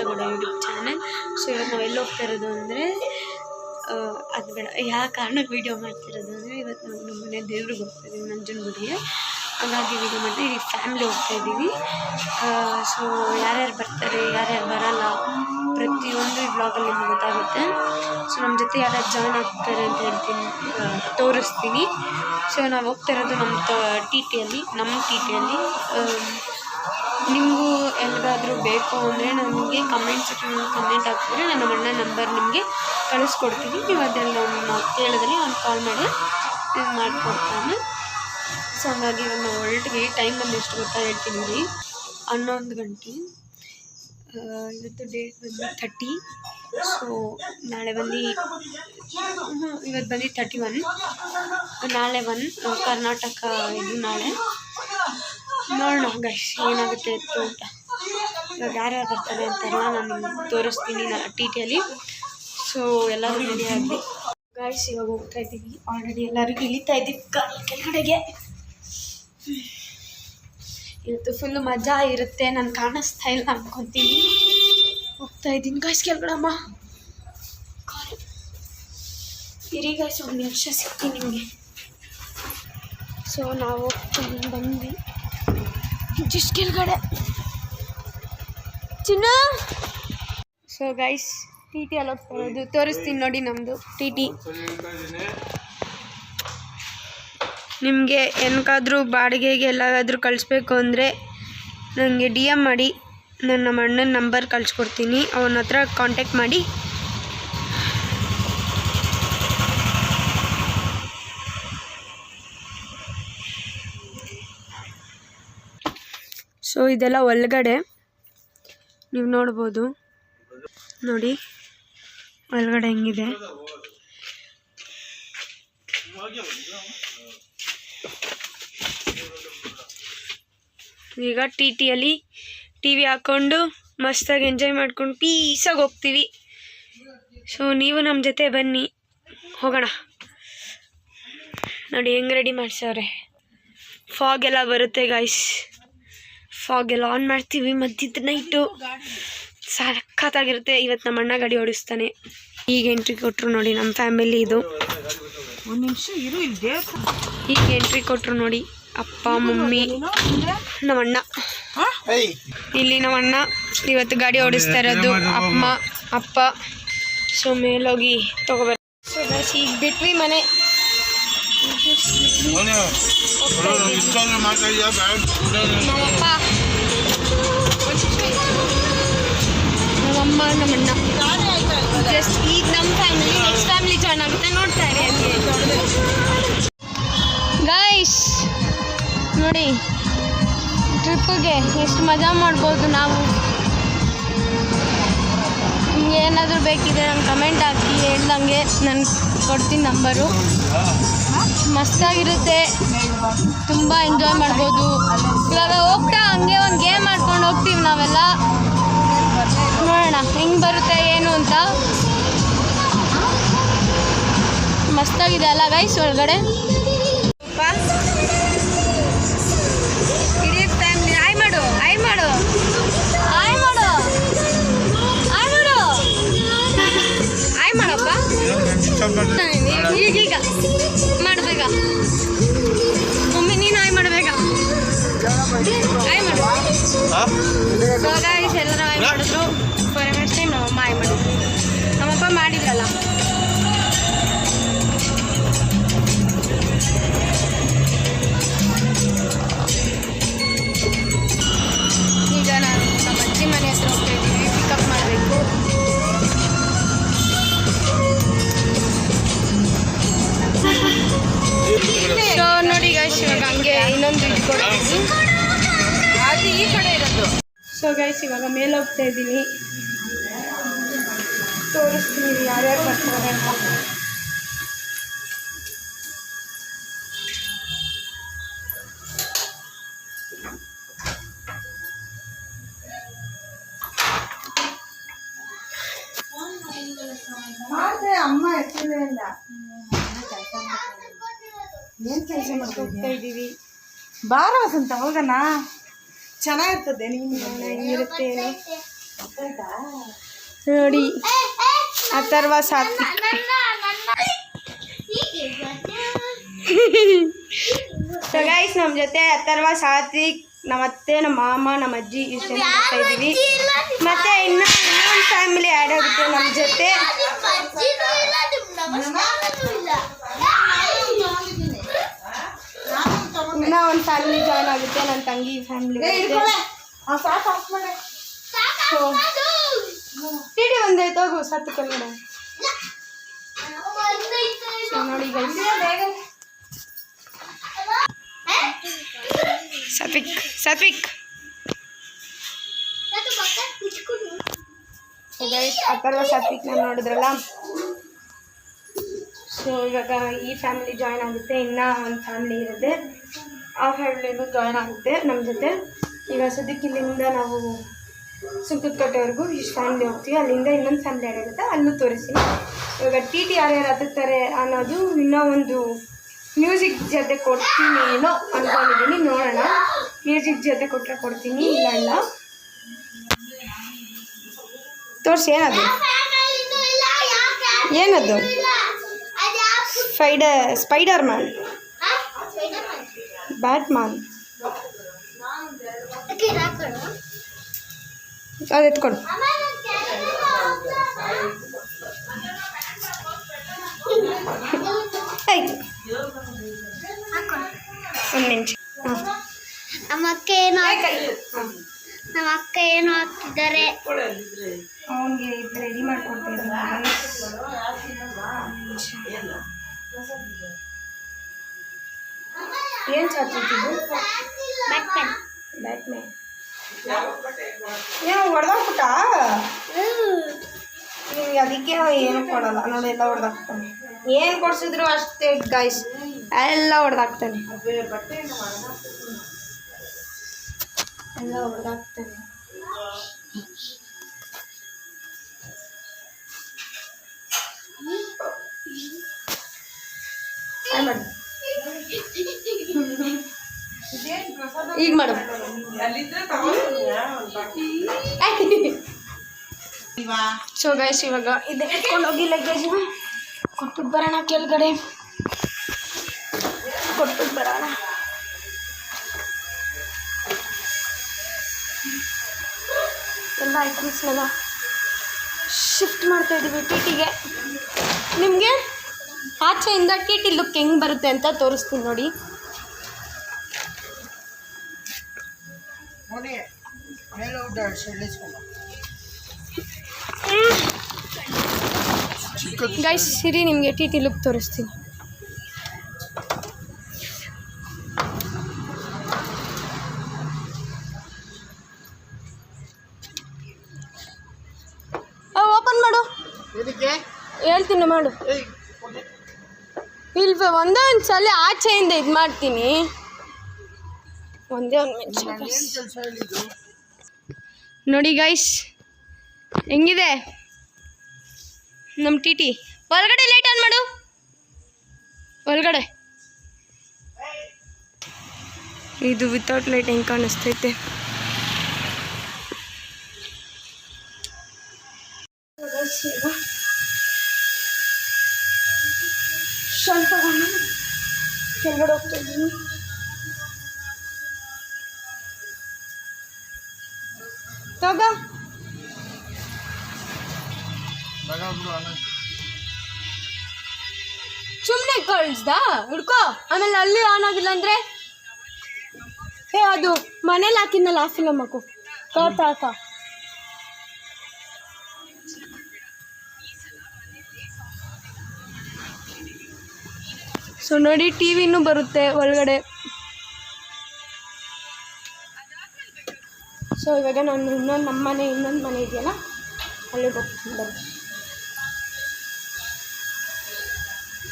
Gowda YouTube channel. So ಇವತ್ತು ನಾವು ಎಲ್ಲಿ ಹೋಗ್ತಾ ಇರೋದು ಅಂದರೆ ಅದು ಬೇಡ, ಯಾವ ಕಾರಣಕ್ಕೆ ವೀಡಿಯೋ ಮಾಡ್ತಿರೋದು ಅಂದರೆ ಇವತ್ತು ನಾವು ನಮ್ಮ ಮನೆ ದೇವ್ರಿಗೆ ಹೋಗ್ತಾ ಇದ್ದೀವಿ, ನಂಜನಗೂಡಿಗೆ. ಹಾಗಾಗಿ ವೀಡಿಯೋ ಮಾಡಿ ಈ ಫ್ಯಾಮಿಲಿ ಹೋಗ್ತಾ ಇದ್ದೀವಿ. ಸೊ ಯಾರ್ಯಾರು ಬರ್ತಾರೆ ಯಾರ್ಯಾರು ಬರೋಲ್ಲ ಪ್ರತಿಯೊಂದು ಈ ವ್ಲಾಗಲ್ಲಿ ನಿಮ್ಗೆ ಗೊತ್ತಾಗುತ್ತೆ. ಸೊ ನಮ್ಮ ಜೊತೆ ಯಾರ್ಯಾರು ಜಾಯ್ನ್ ಆಗ್ತಾರೆ ಅಂತ ಹೇಳ್ತೀನಿ, ತೋರಿಸ್ತೀನಿ. ಸೊ ನಾವು ಹೋಗ್ತಾ ಇರೋದು ನಮ್ಮ ಟಿ ಟಿಯಲ್ಲಿ. ನಿಮಗೂ ಎಲ್ಲಿಗಾದರೂ ಬೇಕು ಅಂದರೆ ನನಗೆ ಕಮೆಂಟ್ ಸೆಕ್ಷನಲ್ಲಿ ಕಮೆಂಟ್ ಹಾಕಿದ್ರೆ ನಾನು ನಮ್ಮ ಅಣ್ಣ ನಂಬರ್ ನಿಮಗೆ ಕಳಿಸ್ಕೊಡ್ತೀನಿ. ನೀವು ಅದೆಲ್ಲ ಕೇಳಿದ್ರೆ ಅವ್ನು ಕಾಲ್ ಮಾಡಿ ಇದು ಮಾಡಿಕೊಡ್ತಾನೆ. ಸೊ ಹಂಗಾಗಿ ನಾವು ಹೊರಟಿಗೆ ಟೈಮ್ ಬಂದು ಎಷ್ಟು ಗೊತ್ತಾ ಹೇಳ್ತೀನಿ, 11 ಗಂಟೆ. ಇವತ್ತು ಡೇಟ್ ಬಂದು 30. ಸೊ ನಾಳೆ ಬಂದು ಇವತ್ತು ಬಂದು 31, ನಾಳೆ 1 ಕರ್ನಾಟಕ ಇದು ನಾಳೆ. ನೋಡೋಣ ಗೈಸ್ ಏನಾಗುತ್ತೆ ಇತ್ತು ಅಂತ. ಇವಾಗ ಯಾರ್ಯಾರು ಬರ್ತಾರೆ ಅಂತೆಲ್ಲ ನಾನು ತೋರಿಸ್ತೀನಿ ಟಿ ಟಿಯಲ್ಲಿ. ಸೊ ಎಲ್ಲರೂ ರೆಡಿ ಆಗಿ ಗೈಸ್ ಇವಾಗ ಹೋಗ್ತಾ ಇದ್ದೀವಿ. ಆಲ್ರೆಡಿ ಎಲ್ಲರಿಗೂ ಇಳಿತಾ ಇದ್ದೀವಿ ಕೆಳಗಡೆಗೆ. ಇವತ್ತು ಫುಲ್ಲು ಮಜಾ ಇರುತ್ತೆ. ನಾನು ಕಾಣಿಸ್ತಾ ಇಲ್ಲ ಅನ್ಕೊತೀನಿ. ಹೋಗ್ತಾ ಇದ್ದೀನಿ ಗೈಸ್ ಕೆಳಗಡಮ್ಮ. ಇರಿ ಗೈಸ್ ಒಂದು ನಿಮಿಷ ಸಿಗ್ತೀನಿ ನಿಮಗೆ. ಸೊ ನಾವು ಬಂದ್ವಿ ಜಸ್ಟ್ ಕೆಳಗಡೆ ಚಿನ್ನ. ಸೊ ಗೈಸ್ ಟಿ ಟಿ ಅಲ್ಲಿ ಹೋಗ್ತಾ ಇರೋದು ತೋರಿಸ್ತೀನಿ ನೋಡಿ. ನಮ್ಮದು ಟಿ ಟಿ. ನಿಮಗೆ ಏನಕ್ಕಾದರೂ ಬಾಡಿಗೆಗೆ ಎಲ್ಲಾದರೂ ಕಳಿಸ್ಬೇಕು ಅಂದರೆ ನನಗೆ DM ಮಾಡಿ, ನನ್ನ ನಮ್ಮ ಅಣ್ಣನ ನಂಬರ್ ಕಳಿಸ್ಕೊಡ್ತೀನಿ. ಅವನ ಹತ್ರ ಕಾಂಟ್ಯಾಕ್ಟ್ ಮಾಡಿ. ಸೊ ಇದೆಲ್ಲ ಒಳಗಡೆ ನೀವು ನೋಡ್ಬೋದು ನೋಡಿ, ಒಳಗಡೆ ಹೆಂಗಿದೆ. ಈಗ ಟಿ ಟಿಯಲ್ಲಿ TV ಹಾಕ್ಕೊಂಡು ಮಸ್ತಾಗಿ ಎಂಜಾಯ್ ಮಾಡ್ಕೊಂಡು ಪೀಸಾಗಿ ಹೋಗ್ತೀವಿ. ಸೊ ನೀವು ನಮ್ಮ ಜೊತೆ ಬನ್ನಿ, ಹೋಗೋಣ. ನೋಡಿ ಹೆಂಗೆ ರೆಡಿ ಮಾಡಿಸವ್ರೆ. ಫಾಗ್ ಎಲ್ಲ ಬರುತ್ತೆ ಗೈಸ್. ಫಾಗ್ ಎಲ್ಲ ಆನ್ ಮಾಡ್ತೀವಿ ಮಧ್ಯದ ನೈಟು. ಸಖತ್ತಾಗಿರುತ್ತೆ. ಇವತ್ತು ನಮ್ಮ ಅಣ್ಣ ಗಾಡಿ ಓಡಿಸ್ತಾನೆ. ಈಗ ಎಂಟ್ರಿ ಕೊಟ್ಟರು ನೋಡಿ ನಮ್ಮ ಫ್ಯಾಮಿಲಿ. ಇದು ಒಂದು ನಿಮಿಷ ಇರು, ಈಗ ಎಂಟ್ರಿ ಕೊಟ್ಟರು ನೋಡಿ ಅಪ್ಪ ಮಮ್ಮಿ ನಮ್ಮಣ್ಣ. ಇಲ್ಲಿ ನಮ್ಮಣ್ಣ ಇವತ್ತು ಗಾಡಿ ಓಡಿಸ್ತಾ ಇರೋದು, ಅಮ್ಮ ಅಪ್ಪ. ಸೊ ಮೇಲೋಗಿ ತಗೋಬಾರ. ಸೊ ಬಸ್ ಈಗ ಬಿಟ್ವಿ ಮನೆ. ನಮ್ಮಪ್ಪ ನಮ್ಮಮ್ಮ ನಮ್ಮಣ್ಣ ಜಸ್ಟ್ ಈಗ ನಮ್ಮ ಫ್ಯಾಮಿಲಿ. ನೆಕ್ಸ್ಟ್ ಫ್ಯಾಮಿಲಿ ಜಾಯ್ನ್ ಆಗುತ್ತೆ, ನೋಡ್ತಾ ಇರಿ. ಗೈಸ್ ನೋಡಿ ಟ್ರಿಪ್ಪಿಗೆ ಎಷ್ಟು ಮಜಾ ಮಾಡ್ಬೋದು ನಾವು. ನಿಮ್ಗೆ ಏನಾದರೂ ಬೇಕಿದ್ರೆ ನಂಗೆ ಕಮೆಂಟ್ ಹಾಕಿ, ಹೇಳ್ದಂಗೆ ನಾನು ಕೊಡ್ತೀನಿ ನಂಬರು. ಮಸ್ತಾಗಿರುತ್ತೆ, ತುಂಬ ಎಂಜಾಯ್ ಮಾಡ್ಬೋದು. ಇವಾಗ ಹೋಗ್ತಾ ಹಂಗೆ ಒಂದು ಗೇಮ್ ಮಾಡ್ಕೊಂಡು ಹೋಗ್ತೀವಿ ನಾವೆಲ್ಲ. ನೋಡೋಣ ಹೆಂಗೆ ಬರುತ್ತೆ ಏನು ಅಂತ. ಮಸ್ತಾಗಿದೆ ಅಲ್ಲ ಗೈಸ್ ಒಳಗಡೆ. ಇಡೀ ಫ್ಯಾಮಿಲಿ ಆಯ್ ಮಾಡು ಆಯ್ ಮಾಡು ಆಯ್ ಮಾಡು ಆಯ್ ಮಾಡು ಆಯ್ ಮಾಡಪ್ಪ. ಈಗೀಗ ಮಾಡಬೇಕ ಮಮ್ಮಿ, ನೀನು ಆಯ್ ಮಾಡಬೇಕ. ಆಯ್ ಮಾಡು. ಸೊ ಗೈಸ್ ಎಲ್ಲರೂ ಆಯ್ ಮಾಡಿದ್ರು. ಫಸ್ಟ್ ಟೈಮ್ ನಮ್ಮಮ್ಮ ಆಯ್ ಮಾಡಿದ್ರು, ನಮ್ಮಪ್ಪ ಮಾಡಿದ್ರಲ್ಲ. ಈಗ ನಾನು ನಮ್ಮ ಅಜ್ಜಿ ಮನೆ ಹತ್ರ ಹೋಗ್ತಾ ಇದ್ದೀವಿ, ಪಿಕಪ್ ಮಾಡಬೇಕು. ಸೊ ನೋಡಿ ಗೈಸ್ ಇವಾಗ ಹಂಗೆ ಇನ್ನೊಂದು ಇದು ಕೊಡ್ತೀನಿ, ಅದು ಈ ಕಡೆ ಇರೋದು. ಸೊ ಗೈಸ್ ಇವಾಗ ಮೇಲೆ ಹೋಗ್ತಾ ಇದ್ದೀವಿ, ತೋರಿಸ್ತೀನಿ ಯಾರ್ಯಾರು ಬರ್ತಾರೆ ಅಂತ. ಅಮ್ಮ ಎತ್ತಲೇ ಇಲ್ಲ. ಏನು ಕೆಲಸ ಮಾಡ್ತಾ ಇದ್ದೀವಿ. ಬಾರ ವಸಂತ ಹೋಗೋಣ, ಚೆನ್ನಾಗಿರ್ತದೆ. ನೀನು ಹೆಂಗಿರುತ್ತೆ ನೋಡಿ ಅಥರ್ವ ಸಾತ್ವಿಕ್. ಸೊ ಗೈಸ್ ನಮ್ಮ ಜೊತೆ ಅಥರ್ವ ಸಾತ್ವಿಕ್, ನಮ್ಮ ಅತ್ತೆ, ನಮ್ಮ ಮಾಮ, ನಮ್ಮ ಅಜ್ಜಿ ಇಷ್ಟೆಲ್ಲ ಬರ್ತಾ ಇದ್ದೀವಿ. ಮತ್ತೆ ಇನ್ನೊಂದು ಫ್ಯಾಮಿಲಿ ಆ್ಯಡ್ ಆಗುತ್ತೆ ನಮ್ಮ ಜೊತೆ. ಇನ್ನೂ ಒಂದು ಫ್ಯಾಮಿಲಿ ಜಾಯ್ನ್ ಆಗುತ್ತೆ, ನನ್ನ ತಂಗಿ ಫ್ಯಾಮಿಲಿ. ಸೊ ಟಿಟಿ ಒಂದೈತೆ ಹೋಗು ಸತ್ತು ಕೆಳಗಡೆ. ಸೊ ನೋಡಿ guys, Satvik Satvik. So guys Atharva Satvik ನಾವು ನೋಡಿದ್ರಲ್ಲ. ಸೊ ಇವಾಗ ಈ ಫ್ಯಾಮಿಲಿ ಜಾಯ್ನ್ ಆಗುತ್ತೆ, ಇನ್ನೂ ಒಂದು ಫ್ಯಾಮಿಲಿ ಇರುತ್ತೆ, ಆ ಫ್ಯಾಮಿಲಿನೂ ಜಾಯ್ನ್ ಆಗುತ್ತೆ ನಮ್ಮ ಜೊತೆ. ಈಗ ಸದ್ಯಕ್ಕೆ ಇಲ್ಲಿಂದ ನಾವು ಸುಂಕದಕಟ್ಟೆವರೆಗೂ ಇಷ್ಟು ಫ್ಯಾಮಿಲಿ ಹೋಗ್ತೀವಿ, ಅಲ್ಲಿಂದ ಇನ್ನೊಂದು ಫ್ಯಾಮಿಲಿ ಆಗುತ್ತೆ, ಅಲ್ಲೂ ತೋರಿಸ್ತೀನಿ. ಇವಾಗ ಟಿ ಟಿ ಯಾರ್ಯಾರು ಹತ್ತುತ್ತಾರೆ ಅನ್ನೋದು ಇನ್ನೂ ಒಂದು ಮ್ಯೂಸಿಕ್ ಜೊತೆ ಕೊಡ್ತೀನಿ ಏನೋ ಅಂದ್ಕೊಂಡಿದ್ದೀನಿ, ನೋಡೋಣ. ಮ್ಯೂಸಿಕ್ ಜೊತೆ ಕೊಟ್ಟರೆ ಕೊಡ್ತೀನಿ, ಇಲ್ಲ ಇಲ್ಲ. ತೋರಿಸಿ ಏನದು ಏನದು? Spider man, bat man. ಅದು ಎತ್ಕೊಂಡು ಆಯ್ತು, ಒಂದು ನಿಮಿಷ. ನಮ್ಮ ಅಕ್ಕ ಏನು ಹಾಕ್ತಿದ್ದಾರೆ? ಅವನಿಗೆ ರೆಡಿ ಮಾಡ್ಕೊಡ್ತಿದ್ದೀನಿ. ಏನು ಚಾಚಿದ್ದು? ಬ್ಯಾಟ್ಮನ್. ಬ್ಯಾಟ್ಮ್ಯಾನ್ ಏನೋ ಹೊಡೆದಾಕ್ಬಿಟ್ಟ. ನಿಮ್ಗೆ ಅದಕ್ಕೆ ಏನು ಕೊಡಲ್ಲ ನೋಡಿ, ಎಲ್ಲ ಹೊಡೆದಾಕ್ತಾನೆ. ಏನು ಕೊಡ್ಸಿದ್ರು ಅಷ್ಟೇ ಗೈಸ್, ಎಲ್ಲ ಹೊಡೆದಾಕ್ತಾನೆ, ಎಲ್ಲ ಹೊಡೆದಾಕ್ತಾನೆ. ಈಗ ಮಾಡು. ಸೊ ಗೈಸ್ ಇವಾಗ ಇದು ಎತ್ಕೊಂಡು ಹೋಗಿ ಲಗೇಜ್ ಕೊಟ್ಬಿಟ್ಟು ಬರೋಣ, ಕೆಳಗಡೆ ಕೊಟ್ಬಿಟ್ಟು ಬರೋಣ. ಎಲ್ಲ ಐಟಮ್ಸ್ನೆಲ್ಲ ಶಿಫ್ಟ್ ಮಾಡ್ತಾ ಇದ್ದೀವಿ ಟಿ ಟಿಗೆ. ನಿಮಗೆ ಆಚೆಯಿಂದ ಟಿ ಟಿ ಲುಕ್ ಹೆಂಗೆ ಬರುತ್ತೆ ಅಂತ ತೋರಿಸ್ತೀನಿ ನೋಡಿ. ಗೈಸ್ ಸಿರಿ ನಿಮಗೆ ಟಿ ಟಿ ಲುಕ್ ತೋರಿಸ್ತೀನಿ. ಓಪನ್ ಮಾಡು, ಹೇಳ್ತೀನಿ ಮಾಡು. ಇಲ್ವ ಒಂದೇ ಒಂದು ಸಲ ಆಚೆಯಿಂದ ಇದು ಮಾಡ್ತೀನಿ, ಒಂದೇ ಒಂದು ನಿಮಿಷ. ನೋಡಿ ಗೈಸ್ ಹೆಂಗಿದೆ ನಮ್ಮ ಟಿ ಟಿ. ಒಳಗಡೆ ಲೈಟ್ ಆನ್ ಮಾಡು, ಒಳಗಡೆ ಇದು ವಿತೌಟ್ ಲೈಟ್ ಹೆಂಗೆ ಕಾಣಿಸ್ತೈತೆ. ಸ್ವಲ್ಪ ಕೆಳಗಡೆ ಹೋಗ್ತಾ ಇದ್ದೀನಿ. ತಗೋ ಸುಮ್ಮನೆ ಕಳಿಸ್ದ ಹುಡ್ಕೋ, ಆಮೇಲೆ ಅಲ್ಲಿ ಆನ್ ಆಗಿಲ್ಲ ಅಂದರೆ ಅದು ಮನೇಲಿ ಹಾಕಿದ್ನಲ್ಲ ಆ ಫಿಲಮ್ ಹಾಕು ತಾಕ. ಸೊ ನೋಡಿ ಟಿ ವಿನೂ ಬರುತ್ತೆ ಒಳಗಡೆ. ಸೊ ಇವಾಗ ನಾನು ಇನ್ನೊಂದು ಮನೆ ಇದೆಯಲ್ಲ ಅಲ್ಲಿಗೆ ಹೋಗ್ತೀನಿ ಬನ್ನಿ,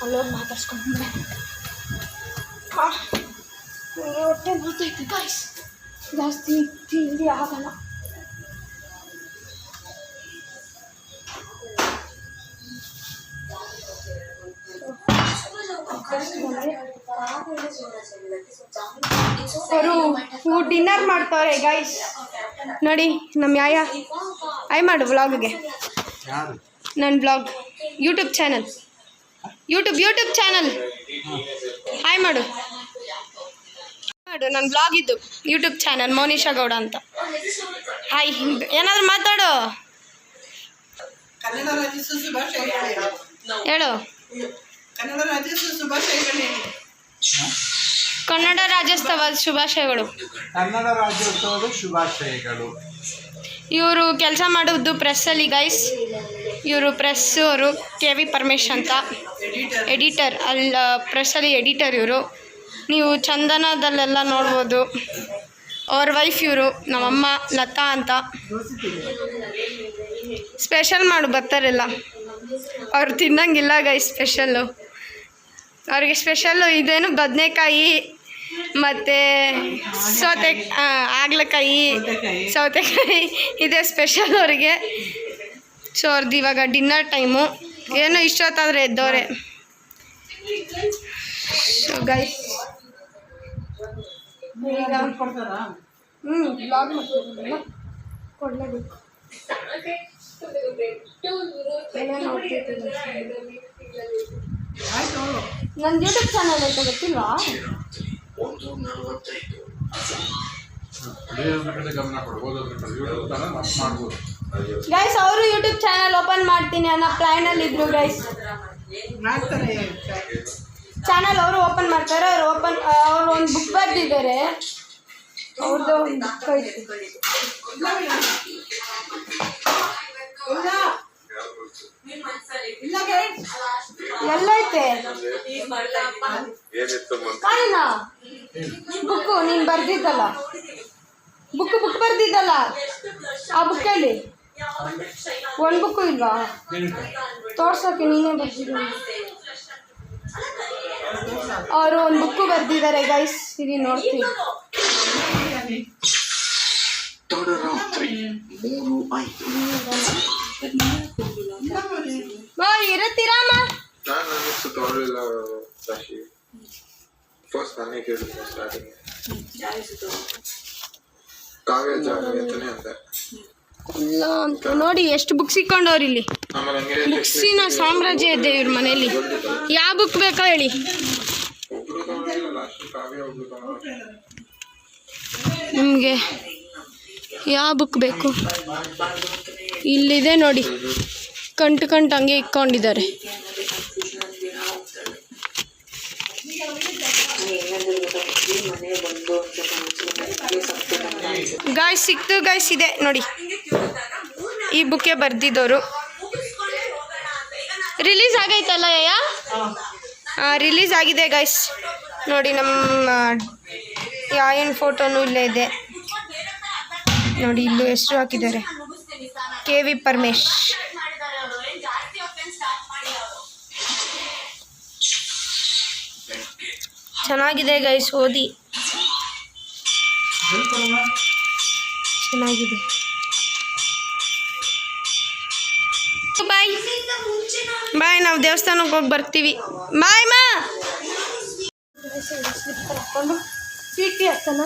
ಅಲ್ಲೋಗಿ ಮಾತಾಡ್ಸ್ಕೊಂಡು ನನಗೆ ಹೊಟ್ಟೆ ನೋಡ್ತೈತೆ ಗೈಸ್, ಜಾಸ್ತಿ ತಿಂಡಿ ಆಗಲ್ಲ. ಅವರು ಡಿನ್ನರ್ ಮಾಡ್ತವ್ರೆ ಗೈಸ್. ನೋಡಿ ನಮ್ಮ ಯಾಯ ಆಯ್ ಮಾಡು ವ್ಲಾಗ್ಗೆ. ನನ್ನ ಬ್ಲಾಗ್ ಯೂಟ್ಯೂಬ್ ಚಾನಲ್ ಹಾಯ್ ಮಾಡು ನನ್ನ ಬ್ಲಾಗ್ ಇದ್ದು ಯೂಟ್ಯೂಬ್ ಚಾನಲ್ ಮೋನಿಶಾ ಗೌಡ ಅಂತ. ಹಾಯ್ ಏನಾದರೂ ಮಾತಾಡು. ಕನ್ನಡ ರಾಜ್ಯೋತ್ಸವ ಶುಭಾಶಯಗಳು. ಹೇಳು. ಕನ್ನಡ ರಾಜ್ಯೋತ್ಸವ ಶುಭಾಶಯಗಳು. ಕನ್ನಡ ರಾಜ್ಯೋತ್ಸವದ ಶುಭಾಶಯಗಳು. ಕನ್ನಡ ರಾಜ್ಯೋತ್ಸವದ ಶುಭಾಶಯಗಳು. ಇವರು ಕೆಲಸ ಮಾಡೋದು ಪ್ರೆಸ್ಸಲ್ಲಿ ಗೈಸ್. ಇವರು ಪ್ರೆಸ್ಸವರು KV ಪರಮೇಶ್ ಅಂತ ಎಡಿಟರ್. ಅಲ್ಲಿ ಪ್ರೆಸ್ಸಲ್ಲಿ ಎಡಿಟರ್ ಇವರು. ನೀವು ಚಂದನದಲ್ಲೆಲ್ಲ ನೋಡ್ಬೋದು. ಅವ್ರ ವೈಫ್ ಇವರು ನಮ್ಮಮ್ಮ ಲತಾ ಅಂತ. ಸ್ಪೆಷಲ್ ಮಾಡು ಬರ್ತಾರೆಲ್ಲ. ಅವ್ರು ತಿನ್ನಂಗಿಲ್ಲ ಗೈಸ್ ಸ್ಪೆಷಲ್ಲು. ಅವ್ರಿಗೆ ಸ್ಪೆಷಲ್ಲು ಇದೇನು ಬದನೆಕಾಯಿ ಮತ್ತು ಹಾಗಲಕಾಯಿ ಸೌತೆಕಾಯಿ ಇದೆ ಸ್ಪೆಷಲ್ ಅವರಿಗೆ. ಸೊ ಅವ್ರದ್ದು ಇವಾಗ ಡಿನ್ನರ್ ಟೈಮು. ಏನೋ ಇಷ್ಟೊತ್ತಾದರೆ ಎದ್ದವ್ರೆ. ಸೊ ಗೈಸ್ ಬ್ಲಾಗ್ ಕೊಡಲೇಬೇಕು. ನನ್ನ ಯೂಟ್ಯೂಬ್ ಚಾನಲ್ ಐತೆ ಗೊತ್ತಿಲ್ವಾ? ಗೈಸ್ ಅವರು ಯೂಟ್ಯೂಬ್ ಚಾನಲ್ ಓಪನ್ ಮಾಡ್ತೀನಿ ಅನ್ನೋ ಪ್ಲ್ಯಾನಲ್ಲಿ ಇದ್ರು ಗೈಸ್. ಚಾನಲ್ ಅವರು ಓಪನ್ ಮಾಡ್ತಾರೆ. ಅವ್ರು ಒಂದು ಬುಕ್ ಬರೆದಿದ್ದಾರೆ. ಅವ್ರದ್ದು ಒಂದು ಬುಕ್ ಐತೆ. ಎಲ್ಲೈತೆ ಕಾಯಿನ ಬುಕ್ಕು ನೀನು ಬರ್ದಿದ್ದಲ್ಲ, ಬುಕ್ ಬರ್ದಿದ್ದಲ್ಲ, ಆ ಬುಕ್ಕಲ್ಲಿ ಒಂದು ಬುಕ್ಕು ಇಲ್ವಾ? ತೋರ್ಸೋಕೆ ನೀನೇ ಬರ್ದಿದ್ದ. ಅವರು ಒಂದು ಬುಕ್ಕು ಬರ್ದಿದ್ದಾರೆ ಗೈಸ್. ಇಲ್ಲಿ ನೋಡ್ತೀನಿ. ಇರುತ್ತೀರಮ್ಮ? ಇಲ್ಲ ಅಂತ ನೋಡಿ ಎಷ್ಟು ಬುಕ್ಸ್ ಇಕ್ಕೊಂಡವ್ರು ಇಲ್ಲಿ. ಬುಕ್ಸಿನ ಸಾಮ್ರಾಜ್ಯ ಇದೆ ಇವ್ರ ಮನೆಯಲ್ಲಿ. ಯಾವ ಬುಕ್ ಬೇಕೋ ಹೇಳಿ. ನಿಮಗೆ ಯಾವ ಬುಕ್ ಬೇಕು? ಇಲ್ಲಿದೆ ನೋಡಿ, ಕಂಟು ಹಂಗೆ ಇಕ್ಕೊಂಡಿದ್ದಾರೆ. ಗಾಯ್ಸ್ ಸಿಕ್ತು ಗೈಸ್. ಇದೆ ನೋಡಿ, ಈ ಬುಕ್ಕೆ ಬರ್ದಿದ್ದವರು. ರಿಲೀಸ್ ಆಗೈತಲ್ಲ ಯಾ? ರಿಲೀಸ್ ಆಗಿದೆ ಗೈಸ್. ನೋಡಿ ನಮ್ಮ ಯಾಯನ್ ಫೋಟೋನು ಇಲ್ಲೇ ಇದೆ ನೋಡಿ. ಇಲ್ಲೂ ಹೆಸರು ಹಾಕಿದ್ದಾರೆ KV ಪರಮೇಶ್. ಚೆನ್ನಾಗಿದೆ ಗೈಸ್, ಓದಿ. ಚೆನ್ನಾಗಿದೆ. ಬಾಯ್ ಬಾಯ್. ನಾವು ದೇವಸ್ಥಾನಕ್ಕೆ ಹೋಗಿ ಬರ್ತೀವಿ. ಬಾಯ್ ಮಾ. ಹಾಕ್ಕೊಂಡು ಚೀಟಿ ಹಾಕೋಣ.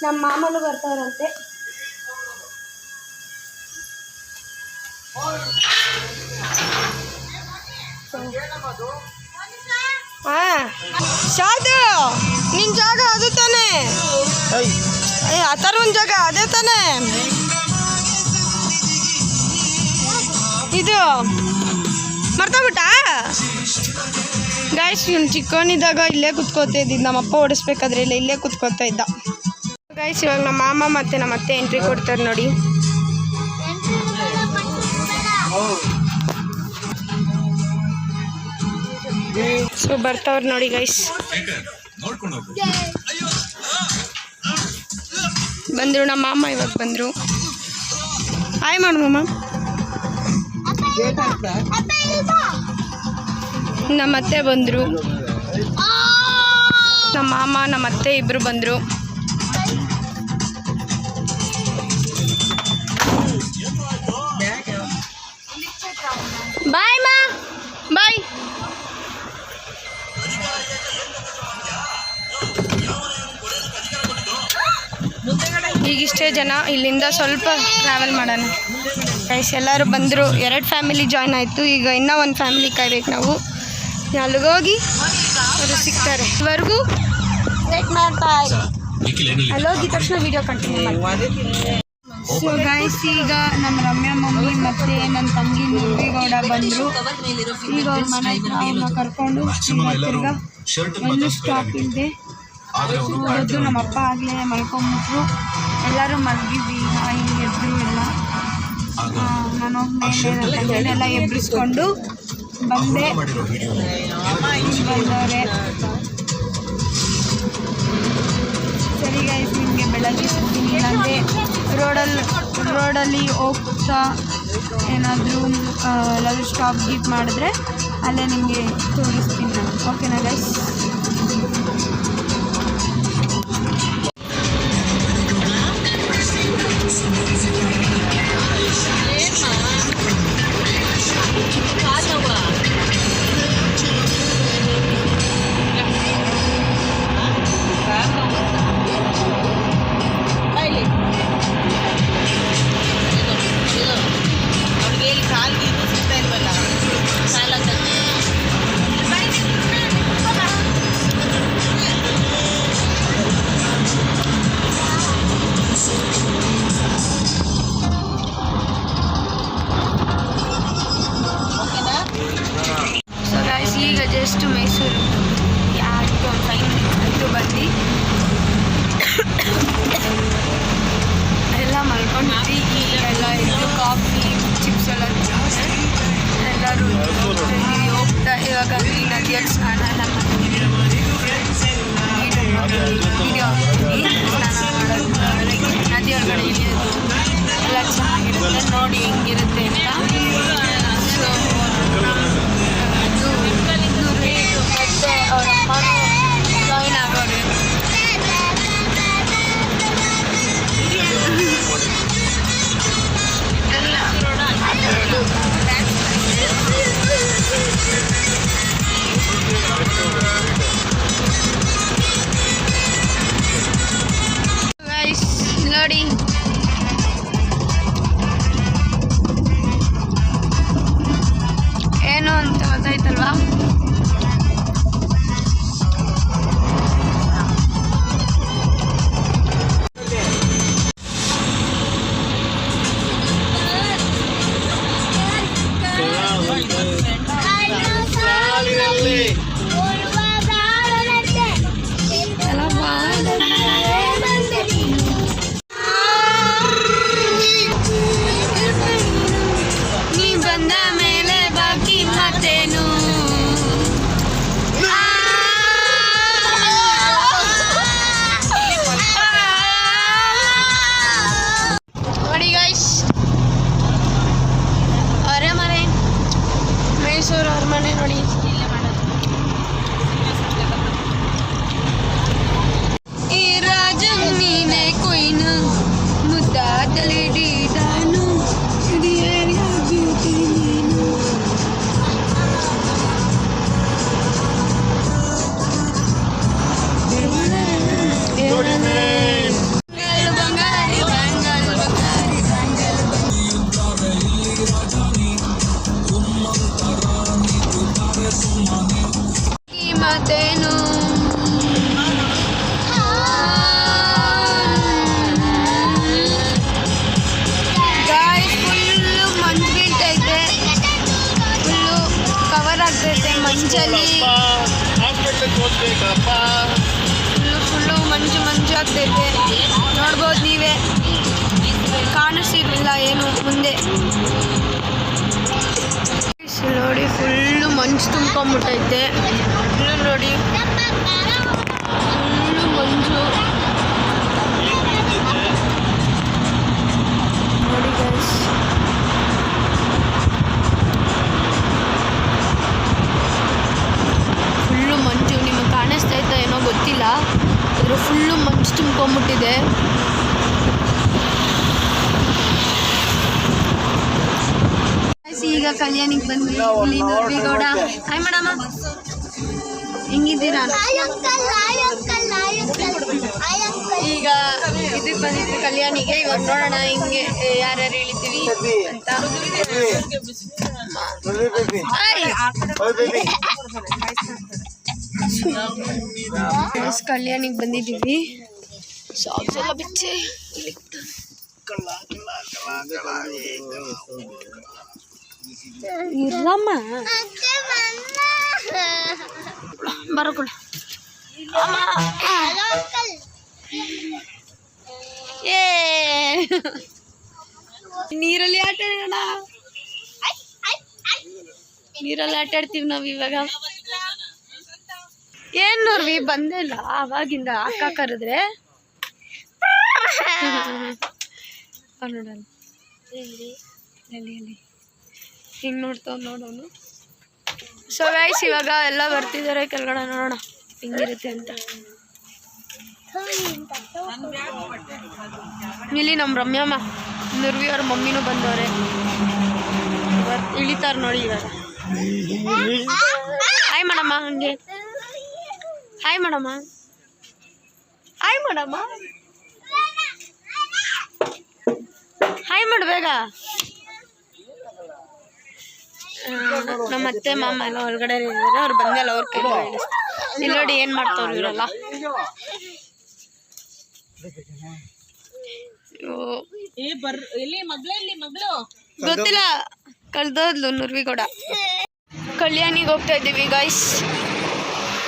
ನಮ್ಮ ಮಾಮನು ಬರ್ತಾರಂತೆ. ಶಾದು ನಿನ್ನ ಜಾಗ ಅದು ತಾನೇ? ಅಥರ್ವನ್ ಜಾಗ ಅದೇ ತಾನೇ? ಇದು ಮರ್ತೋಗ್ಬಿಟ್ಟ ಗೈಸ್. ಇವ್ನು ಚಿಕ್ಕವನಿದ್ದಾಗ ಇಲ್ಲೇ ಕುತ್ಕೋತಾ ಇದ್ದಿದ್ದು. ನಮ್ಮಪ್ಪ ಓಡಿಸ್ಬೇಕಾದ್ರೆ ಇಲ್ಲೇ ಕುತ್ಕೋತಾ ಇದ್ದ ಗೈಸ್. ಇವಾಗ ನಮ್ಮ ಮಾಮ ಮತ್ತು ನಮ್ಮ ಅತ್ತೆ ಎಂಟ್ರಿ ಕೊಡ್ತಾರೆ ನೋಡಿ. ಸೊ ಬರ್ತಾವ್ರು ನೋಡಿ ಗೈಸ್. ಬಂದರು ನಮ್ಮ ಮಾಮ, ಇವಾಗ ಬಂದರು. ಹಾಯ್ ಮಾಡು ಮಾಮ. ನಮ್ಮ ಅತ್ತೆ ಬಂದರು. ನಮ್ಮ ಮಾಮ ನಮ್ಮ ಅತ್ತೆ ಇಬ್ಬರು ಬಂದರು. ಬಾಯ್ ಮಾ ಬಾಯ್. ಈಗಿಷ್ಟೇ ಜನ, ಇಲ್ಲಿಂದ ಸ್ವಲ್ಪ ಟ್ರಾವೆಲ್ ಮಾಡೋಣ ಗೈಸ್. ಎಲ್ಲರೂ ಬಂದರು, 2 ಫ್ಯಾಮಿಲಿ ಜಾಯ್ನ್ ಆಯಿತು. ಈಗ ಇನ್ನೂ 1 ಫ್ಯಾಮಿಲಿ ಕಾಯ್ಬೇಕು ನಾವು. ಅಲ್ಲಿಗೋಗಿ ಅವರು ಸಿಗ್ತಾರೆ. ಇದುವರೆಗೂ ವೇಟ್ ಮಾಡ್ತಾ ಇರಿ. ಅಲ್ಲೋಗಿದ ತಕ್ಷಣ ವಿಡಿಯೋ ಕಂಟಿನ್ಯೂ ಮಾಡ್ತೀನಿ. ಸೊ ಗೈಸ್, ಈಗ ನಮ್ಮ ರಮ್ಯಾ ಮಮ್ಮಿ ಮತ್ತು ನನ್ನ ತಂಗಿ ಮುರುಗೇಗೌಡ ಬಂದರು. ಈಗ ಅವ್ರ ಮನೆ ಹತ್ರ ಅವ್ರನ್ನ ಕರ್ಕೊಂಡು ತಿರ್ಗಾ ಒಂದು ಸ್ಟಾಪ್ ಇಲ್ಲದೆ ಹೋಗೋದು. ನಮ್ಮ ಅಪ್ಪ ಆಗಲೇ ಮಲ್ಕೊಂಬಿಟ್ರು, ಎಲ್ಲರೂ ಮಲಗಿದ್ವಿ. ಇಲ್ಲಿ ಎದ್ರು ಎಲ್ಲ. ನಾನು ಎಲ್ಲ ಎಬ್ಬಿಸ್ಕೊಂಡು ಬಂದೆ. ಬಂದವ್ರೆ. ಸರಿ ಗೈಸ್, ನಿಮಗೆ ಬೆಳಗ್ಗೆ ಸಿಗ್ತೀನಿ. ಇಲ್ಲಾಂದರೆ ರೋಡಲ್ಲಿ ಹೋಗ್ತಾ ಏನಾದರೂ ಎಲ್ಲಾದರೂ ಸ್ಟಾಪ್ ಗೀಟ್ ಮಾಡಿದ್ರೆ ಅಲ್ಲೇ ನಿಮಗೆ ತೋರಿಸ್ತೀನಿ ನಾನು. ಓಕೆನಾ ಗೈಸ್? ಈಗ ಜಸ್ಟ್ ಮೈಸೂರು ಯಾಕೆ ಒಂದು 5 ಮಿನಿಟ್ಸ್ ಆಯಿತು ಬಂದು. ಎಲ್ಲ ಮಲ್ಕೊಂಡಿದ್ವಿ. ಈಗೆಲ್ಲ ಇದು ಕಾಫಿ ಚಿಪ್ಸ್ ಎಲ್ಲ ಎಲ್ಲರೂ ಹೋಗ್ತಾ ಇವಾಗ ನದಿಯಲ್ಲಿ ಸ್ನಾನ ಎಲ್ಲ ಮಾಡ್ತೀವಿ. ವಿಡಿಯೋ ಸ್ನಾನ ಮಾಡೋದು, ನದಿ ಒಳಗಡೆ ಇಳಿಯೋದು ಎಲ್ಲ ಚೆನ್ನಾಗಿರುತ್ತೆ. ನೋಡಿ ಹೆಂಗಿರುತ್ತೆ ಅಂತ. ಸೊ ಮತ್ತೆ ಅವ್ರ ಅಮ್ಮನೂ ಜಾಯಿನ್ ಆಗೋರು. ಗೈಸ್ ನೋಡಿ, ಏನು ಅಂತ ಗೊತ್ತಾಯ್ತಲ್ವಾ? ನೀ ಬಂದ ಮೇಲೆ ಬಾಕಿ ಮತ್ತೇನು? ನೋಡಿ ಗೈಸ್, ಅರಮನೆ, ಮೈಸೂರು ಅರಮನೆ ನೋಡಿ. ಈ ರಾಜ ನೀನೆ ಕೊಯ್ನು ಮುದ್ದಾದಲೆ ಡೀಡಾನು ಏರಿಯಾ ಬ್ಯೂಟಿ ನೀನು. ಬಂಗಾರಿ ಬಂಗಾರಿ ಬಂಗಾರಿ ಮತ್ತೇನು? ಗಾಯ್ಸ್, ಫುಲ್ಲು ಮಂಜು ಬೀಳ್ತೈತೆ, ಫುಲ್ಲು ಕವರ್ ಆಗ್ತೈತೆ ಮಂಜಲ್ಲಿ. ಫುಲ್ಲು ಮಂಜು ಆಗ್ತೈತೆ. ನೋಡ್ಬೋದು ನೀವೇ, ಕಾಣಿಸ್ತಿರ್ಲಿಲ್ಲ ಏನು ಮುಂದೆ. ನೋಡಿ ಫುಲ್ಲು ಮಂಜು ತುಂಬ್ಕೊಂಬಿಟ್ಟೈತೆ. ಫುಲ್ಲು ನೋಡಿ, ಫುಲ್ಲು ಮಂಜು ನೋಡಿ ಗೈಸ್. ಫುಲ್ಲು ಮಂಜು ನಿಮಗೆ ಕಾಣಿಸ್ತೈತೆ ಏನೋ ಗೊತ್ತಿಲ್ಲ, ಆದರೆ ಫುಲ್ಲು ಮಂಜು ತುಂಬ್ಕೊಂಬಿಟ್ಟಿದೆ. ಈಗ ಈಗ ಕಲ್ಯಾಣಿಗೆ ಬಂದ್ವಿ ಇಲ್ಲಿ ನೋಡ್ಬಿಗೌಡ. Hi madam, ಹೆಂಗಿದ್ದೀರಾ? ಈಗ ಇದಕ್ಕೆ ಬಂದಿದ್ವಿ ಕಲ್ಯಾಣಿಗೆ. ಇವಾಗ ನೋಡೋಣ ಹಿಂಗೆ ಯಾರ್ಯಾರು ಇಳಿತೀವಿ ಅಂತ. ಕಲ್ಯಾಣಿಗೆ ಬಂದಿದ್ದೀವಿ. ಸಾಕ್ಸ್ ಎಲ್ಲ ಬಿಚ್ಚಿ ಇರಮ್ಮ ಬರಕೊಳ. ಏ ನೀರಲ್ಲಿ ಆಟ ಆಡೋಣ. ನೀರಲ್ಲಿ ಆಟ ಆಡ್ತೀವಿ ನಾವು ಇವಾಗ. ಏನ್ ನೋಡ್ವಿ ಬಂದೇ ಇಲ್ಲ ಅವಾಗಿಂದ. ಅಕ್ಕ ಕರೆದ್ರೆ ನೋಡಲ್ಲ ಹಿಂಗೆ ನೋಡ್ತಾವ್ ನೋಡೋನು. ಸೊ ಗೈಸ್ ಇವಾಗ ಎಲ್ಲ ಬರ್ತಿದ್ದಾರೆ ಕೆಳಗಡೆ, ನೋಡೋಣ ಹೆಂಗಿರುತ್ತೆ ಅಂತ. ಇಲ್ಲಿ ನಮ್ಮ ರಮ್ಯಮ್ಮ ನುರ್ವಿ ಅವ್ರ ಮಮ್ಮಿನೂ ಬಂದವ್ರೆ, ಇಳಿತಾರೆ ನೋಡಿ ಇವಾಗ. ಹಾಯ್ ಮಾಡಮ್ಮ, ಹಂಗೆ ಹಾಯ್ ಮಾಡಮ್ಮ, ಹಾಯ್ ಮಾಡಮ್ಮ, ಹಾಯ್ ಮಾಡು ಬೇಗ. ನಮ್ಮ ಅತ್ತೆ ಮಾಮ ಎಲ್ಲ ಹೊರಗಡೆ ಇದ್ದಾರೆ, ಅವ್ರು ಬಂದಲ್ಲ ಅವ್ರ ಕೈ ಇಲ್ಲಿ ನೋಡಿ ಏನು ಮಾಡ್ತಾವ್ರು ಇವರೆಲ್ಲ. ಗೊತ್ತಿಲ್ಲ, ಕಳ್ದೋದ್ಲು ನುರ್ವಿಗೌಡ. ಕಲ್ಯಾಣಿಗೆ ಹೋಗ್ತಾ ಇದ್ದೀವಿ ಗೈಸ್.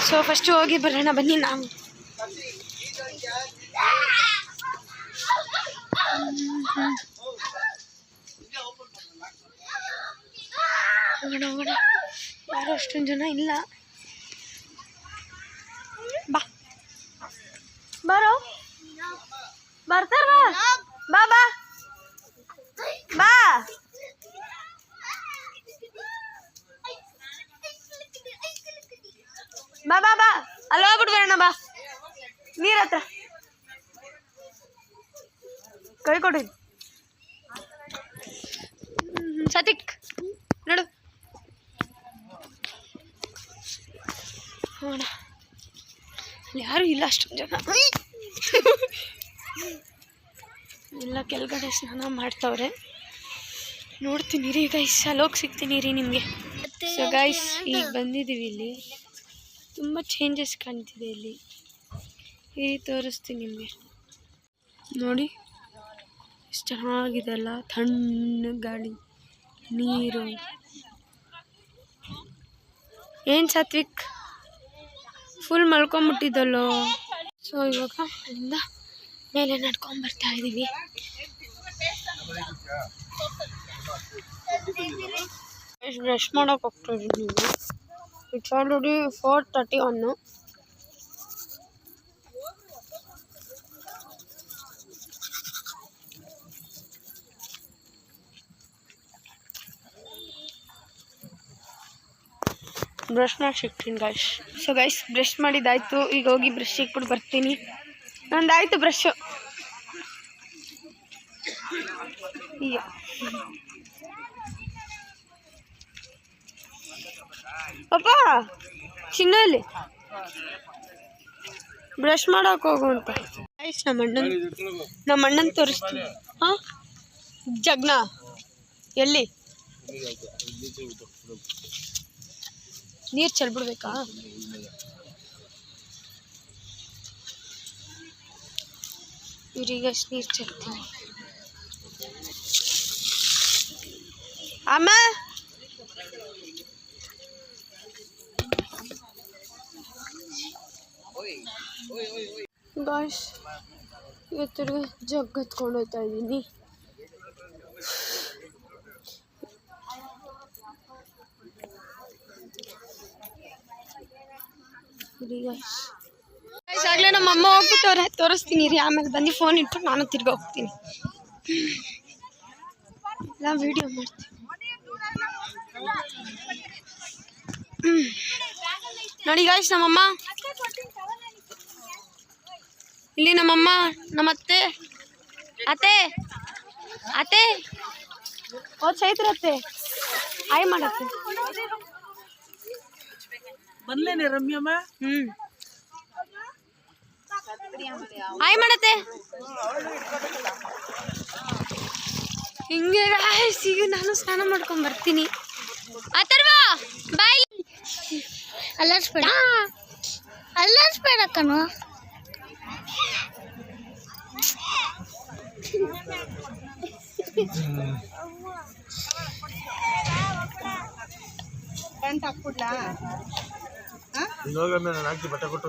ಸೊ ಫಸ್ಟ್ ಹೋಗಿ ಬರೋಣ ಬನ್ನಿ ನಾವು. ಹೋಗೋಣ, ಯಾರು ಅಷ್ಟೊಂದು ಜನ ಇಲ್ಲ. ಬಾ ಬರೋ, ಬರ್ತಾರ ಬಾ ಬಾ ಬಾ. ಬಾ ಬಾ ಬಾ ಅಲ್ಲಿ ಹೋಗ್ಬಿಟ್ಟು ಬರೋಣ ಬಾ. ನೀರ ಹತ್ರ ಕೈ ಕೊಡಿ ಸತಿಕ್ ನೋಡು. ಹೋಗೋಣ, ಅಲ್ಲಿ ಯಾರು ಇಲ್ಲ ಅಷ್ಟೊಂದು ಜನ. ಎಲ್ಲ ಕೆಳಗಡೆ ಸ್ನಾನ ಮಾಡ್ತವ್ರೆ. ನೋಡ್ತೀನಿ ರೀ ಗೈಸ್, ಅಲ್ಲೋಗಿ ಸಿಗ್ತೀನಿ ರೀ ನಿಮಗೆ. ಸೊ ಗೈಸ್ ಈಗ ಬಂದಿದ್ದೀವಿ. ಇಲ್ಲಿ ತುಂಬ ಚೇಂಜಸ್ ಕಾಣ್ತಿದೆ. ಇಲ್ಲಿ ಈ ತೋರಿಸ್ತೀನಿ ನಿಮಗೆ. ನೋಡಿ ಎಷ್ಟು ಚೆನ್ನಾಗಿದೆ ಅಲ್ಲ, ತಣ್ಣ ಗಾಳಿ, ನೀರು. ಏನು ಸಾತ್ವಿಕ್ ಫುಲ್ ಮಲ್ಕೊಂಬಿಟ್ಟಿದ್ದಲ್ಲೋ. ಸೊ ಇವಾಗ ಅಲ್ಲಿಂದ ಮೇಲೆ ನಡ್ಕೊಂಬರ್ತಾ ಇದ್ದೀವಿ. ಬ್ರಷ್ ಮಾಡೋಕೆ ಹೋಗ್ತಾ ಇದ್ದೀವಿ. It's already 4:31. ಬ್ರಷ್ ಮಾಡಿ ಸಿಗ್ತೀನಿ ಗೈಸ್. ಸೊ ಗೈಸ್ ಬ್ರಷ್ ಮಾಡಿದ್ದಾಯ್ತು. ಈಗ ಹೋಗಿ ಬ್ರಷ್ ಇಟ್ಬಿಟ್ಟು ಬರ್ತೀನಿ. ನಂದಾಯ್ತು ಬ್ರಷ್. ಈಗ ಪಾಪ ಚಿನ್ನಲ್ಲಿ ಬ್ರಷ್ ಮಾಡೋಕೆ ಹೋಗು ಅಂತ ಗೈಸ್. ನಮ್ಮ ಅಣ್ಣನ ತೋರಿಸ್ತೀನಿ. ಹಾಂ ಜಗ್ನ ಎಲ್ಲಿ ನೀರು ಚೆಲ್ಬಿಡ್ಬೇಕಾ? ಇವ್ರಿಗೆ ಅಷ್ಟು ನೀರು ಚೆಲ್ತೀನಿ. ಅಮ್ಮ ಗಾಯ್ಸ್ ಇವತ್ತಿಗೆ ಜಗ್ ಎತ್ಕೊಂಡು ಹೋಗ್ತಾ ಇದ್ದೀನಿ. ಆಗಲೇ ನಮ್ಮ ಅಮ್ಮ ಹೋಗ್ಬಿಟ್ಟವ್ರೆ, ತೋರಿಸ್ತೀನಿ ರೀ. ಆಮೇಲೆ ಬಂದು ಫೋನ್ ಇಟ್ಬಿಟ್ಟು ನಾನು ತಿರ್ಗಿ ಹೋಗ್ತೀನಿ. ಎಲ್ಲ ವಿಡಿಯೋ ಮಾಡ್ತೀನಿ. ನೋಡಿ ಗಾಯ್ಸ್ ನಮ್ಮಮ್ಮ ಇಲ್ಲಿ, ನಮ್ಮಮ್ಮ, ನಮ್ಮ ಅತ್ತೆ ಅತ್ತೆ ಅತ್ತೆ ಓ ಚೈತ್ರ ಅತ್ತೆ ಹಾಯ್ ಮಾಡತ್ತೆ. ಬಂದ್ಲೇನೆ ರಮ್ಯಮ್ಮ. ಹಾಯ್ ಮಾಡತ್ತೆ. ಹಿಂಗೆ ಈಗ ನಾನು ಸ್ನಾನ ಮಾಡ್ಕೊಂಡ್ ಬರ್ತೀನಿ. ಅಥರ್ವ ಬಾಯ್. ಅಲ್ಲರ್ಸ್ಬೇಡ ಕಣೋ. ಪ್ಯಾಂಟ್ ಹಾಕ್ಬಿಡ್ಲಾ? ಹಾಕಿ ಬಟ್ಟೆ ಕೊಟ್ಟು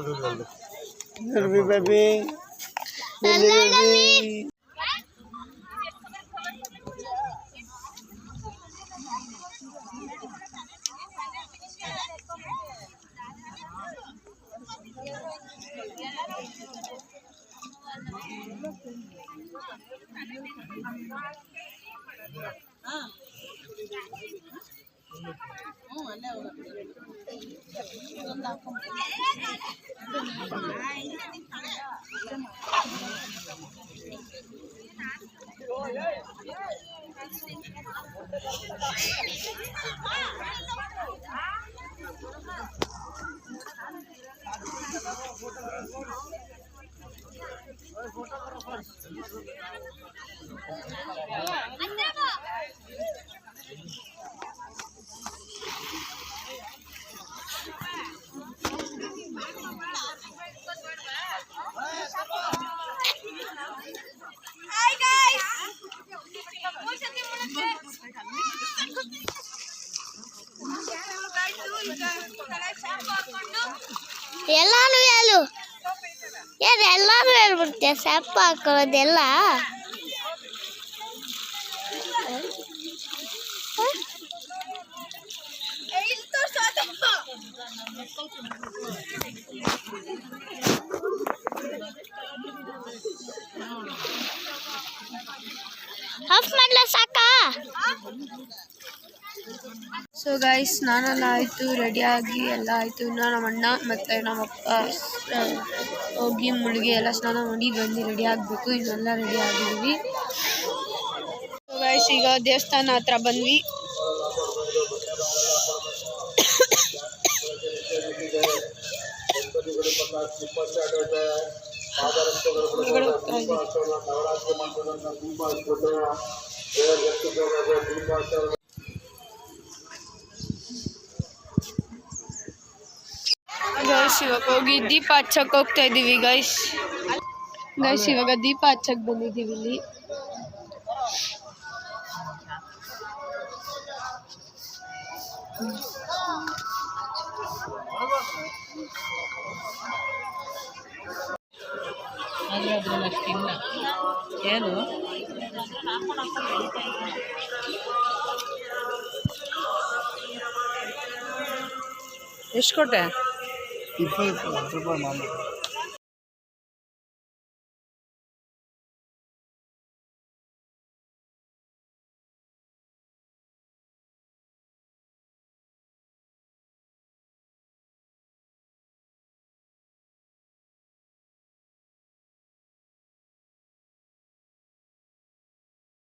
ಎಲ್ಲಾನು ಎಲ್ಲಾನು ಹೇಳ್ಬಿಡ್ತೀಯ ಸ್ಯಾಪ್ ಹಾಕೊಳ್ಳೋದೆಲ್ಲ. ಆಫ್ ಮಾಡ್ಲಾ ಸಾಕಾ? ಸೊ ಗೈಸ್ ಸ್ನಾನೆಲ್ಲ ಆಯಿತು, ರೆಡಿಯಾಗಿ ಎಲ್ಲ ಆಯಿತು. ಇನ್ನು ನಮ್ಮ ಅಣ್ಣ ಮತ್ತು ನಮ್ಮ ಅಪ್ಪ ಹೋಗಿ ಮುಳುಗಿ ಎಲ್ಲ ಸ್ನಾನ ಮಾಡಿ ಬಂದು ರೆಡಿ ಆಗಬೇಕು. ಇನ್ನೆಲ್ಲ ರೆಡಿ ಆಗಿದ್ದೀವಿ. ಸೊ ಗೈಸ್ ಈಗ ದೇವಸ್ಥಾನ ಹತ್ರ ಬಂದ್ವಿ. ಹೊರಗಡೆ ಹೋಗ್ತಾ ಇದ್ದೀವಿ. ಗೈಸ್ ಇವಾಗ ಹೋಗಿ ದೀಪ ಹಚ್ಚಕ್ಕೆ ಹೋಗ್ತಾ ಇದ್ದೀವಿ. ಗೈಸ್ ಇವಾಗ ದೀಪ ಹಚ್ಚಕ್ಕೆ ಬಂದಿದ್ದೀವಿ ಇಲ್ಲಿ. ಏನು ಎಷ್ಟು ಕೊಟ್ಟೆ? 20 ರೂಪಾಯಿ ಮಾಮೂಲಿ.